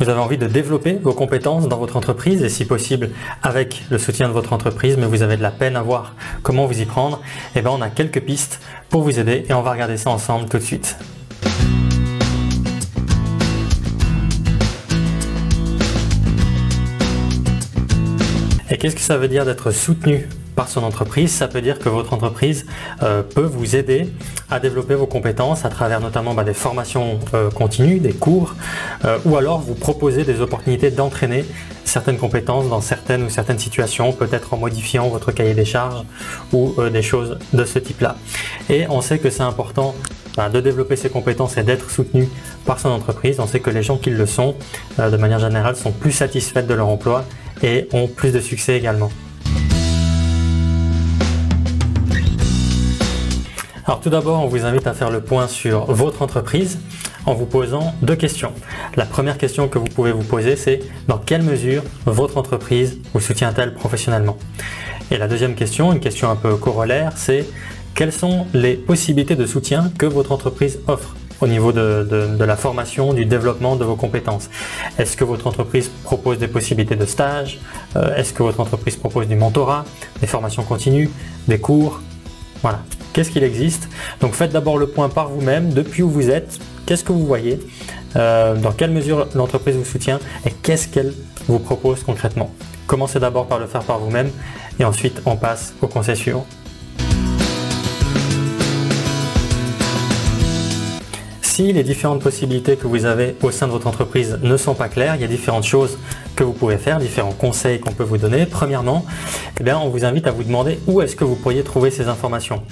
Vous avez envie de développer vos compétences dans votre entreprise et si possible avec le soutien de votre entreprise, mais vous avez de la peine à voir comment vous y prendre, eh bien on a quelques pistes pour vous aider et on va regarder ça ensemble tout de suite. Et qu'est-ce que ça veut dire d'être soutenu par son entreprise? Ça peut dire que votre entreprise peut vous aider à développer vos compétences à travers notamment des formations continues, des cours, ou alors vous proposer des opportunités d'entraîner certaines compétences dans certaines situations, peut-être en modifiant votre cahier des charges ou des choses de ce type-là. Et on sait que c'est important de développer ses compétences et d'être soutenu par son entreprise. On sait que les gens qui le sont, de manière générale, sont plus satisfaits de leur emploi et ont plus de succès également. Alors tout d'abord, on vous invite à faire le point sur votre entreprise en vous posant deux questions. La première question que vous pouvez vous poser, c'est dans quelle mesure votre entreprise vous soutient-elle professionnellement? Et la deuxième question, une question un peu corollaire, c'est quelles sont les possibilités de soutien que votre entreprise offre au niveau de la formation, du développement de vos compétences? Est-ce que votre entreprise propose des possibilités de stage? Est-ce que votre entreprise propose du mentorat, des formations continues, des cours? Voilà. Qu'est-ce qu'il existe? Donc faites d'abord le point par vous-même, depuis où vous êtes, qu'est-ce que vous voyez, dans quelle mesure l'entreprise vous soutient et qu'est-ce qu'elle vous propose concrètement. Commencez d'abord par le faire par vous-même et ensuite on passe au conseil suivant. Si les différentes possibilités que vous avez au sein de votre entreprise ne sont pas claires, il y a différentes choses que vous pouvez faire, différents conseils qu'on peut vous donner. Premièrement, on vous invite à vous demander où est-ce que vous pourriez trouver ces informations.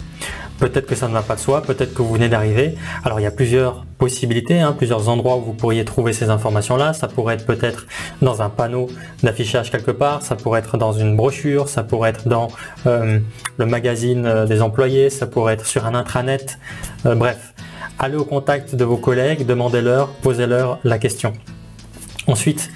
Peut-être que ça ne va pas de soi, peut-être que vous venez d'arriver. Alors il y a plusieurs possibilités, plusieurs endroits où vous pourriez trouver ces informations-là. Ça pourrait être peut-être dans un panneau d'affichage quelque part, ça pourrait être dans une brochure, ça pourrait être dans le magazine des employés, ça pourrait être sur un intranet, bref. Allez au contact de vos collègues, demandez-leur, posez-leur la question. Ensuite,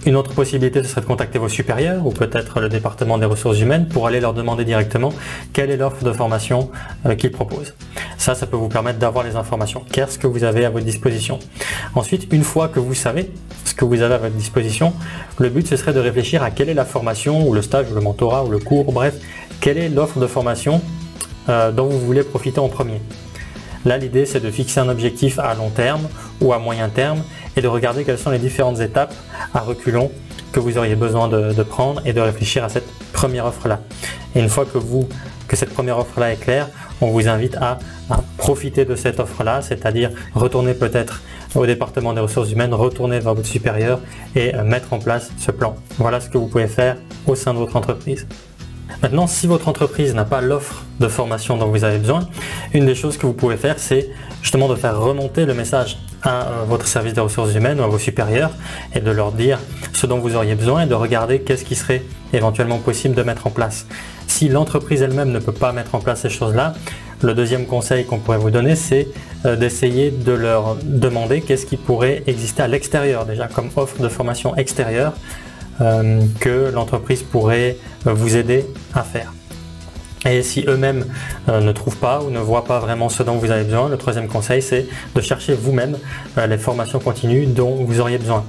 une autre possibilité, ce serait de contacter vos supérieurs ou peut-être le département des ressources humaines pour aller leur demander directement quelle est l'offre de formation qu'ils proposent. Ça peut vous permettre d'avoir les informations. Qu'est-ce que vous avez à votre disposition? Ensuite, une fois que vous savez ce que vous avez à votre disposition, le but ce serait de réfléchir à quelle est la formation ou le stage ou le mentorat ou le cours, bref, quelle est l'offre de formation dont vous voulez profiter en premier. Là, l'idée, c'est de fixer un objectif à long terme ou à moyen terme et de regarder quelles sont les différentes étapes à reculons que vous auriez besoin de prendre et de réfléchir à cette première offre-là. Et une fois que cette première offre-là est claire, on vous invite à profiter de cette offre-là, c'est-à-dire retourner peut-être au département des ressources humaines, retourner vers votre supérieur et mettre en place ce plan. Voilà ce que vous pouvez faire au sein de votre entreprise. Maintenant, si votre entreprise n'a pas l'offre de formation dont vous avez besoin, une des choses que vous pouvez faire, c'est justement de faire remonter le message à votre service des ressources humaines ou à vos supérieurs et de leur dire ce dont vous auriez besoin et de regarder qu'est-ce qui serait éventuellement possible de mettre en place. Si l'entreprise elle-même ne peut pas mettre en place ces choses-là, le deuxième conseil qu'on pourrait vous donner, c'est d'essayer de leur demander qu'est-ce qui pourrait exister à l'extérieur déjà comme offre de formation extérieure que l'entreprise pourrait vous aider à faire. Et si eux-mêmes ne trouvent pas ou ne voient pas vraiment ce dont vous avez besoin, le troisième conseil, c'est de chercher vous-même les formations continues dont vous auriez besoin.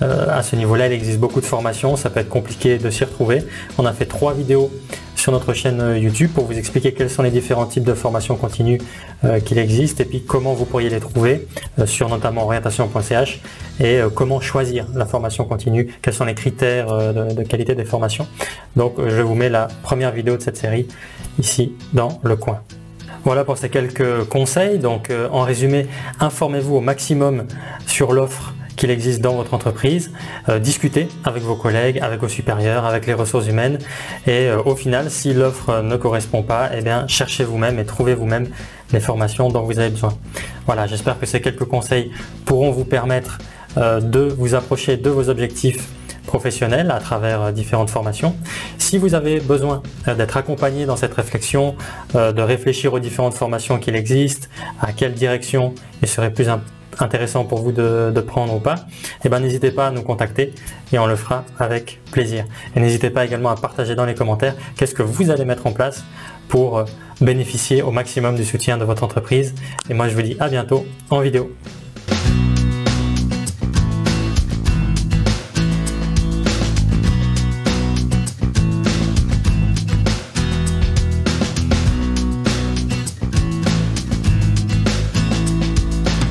À ce niveau-là, il existe beaucoup de formations, ça peut être compliqué de s'y retrouver. On a fait 3 vidéos sur notre chaîne YouTube pour vous expliquer quels sont les différents types de formations continues qu'il existe et puis comment vous pourriez les trouver sur notamment orientation.ch et comment choisir la formation continue, quels sont les critères de qualité des formations. Donc je vous mets la première vidéo de cette série ici dans le coin. Voilà pour ces quelques conseils. Donc en résumé, informez-vous au maximum sur l'offre qu'il existe dans votre entreprise, discutez avec vos collègues, avec vos supérieurs, avec les ressources humaines et au final, si l'offre ne correspond pas, cherchez vous-même et trouvez vous-même les formations dont vous avez besoin. Voilà, j'espère que ces quelques conseils pourront vous permettre de vous approcher de vos objectifs professionnels à travers différentes formations. Si vous avez besoin d'être accompagné dans cette réflexion, de réfléchir aux différentes formations qu'il existe, à quelle direction il serait plus intéressant pour vous de prendre ou pas, n'hésitez pas à nous contacter et on le fera avec plaisir. Et n'hésitez pas également à partager dans les commentaires qu'est-ce que vous allez mettre en place pour bénéficier au maximum du soutien de votre entreprise. Et moi je vous dis à bientôt en vidéo.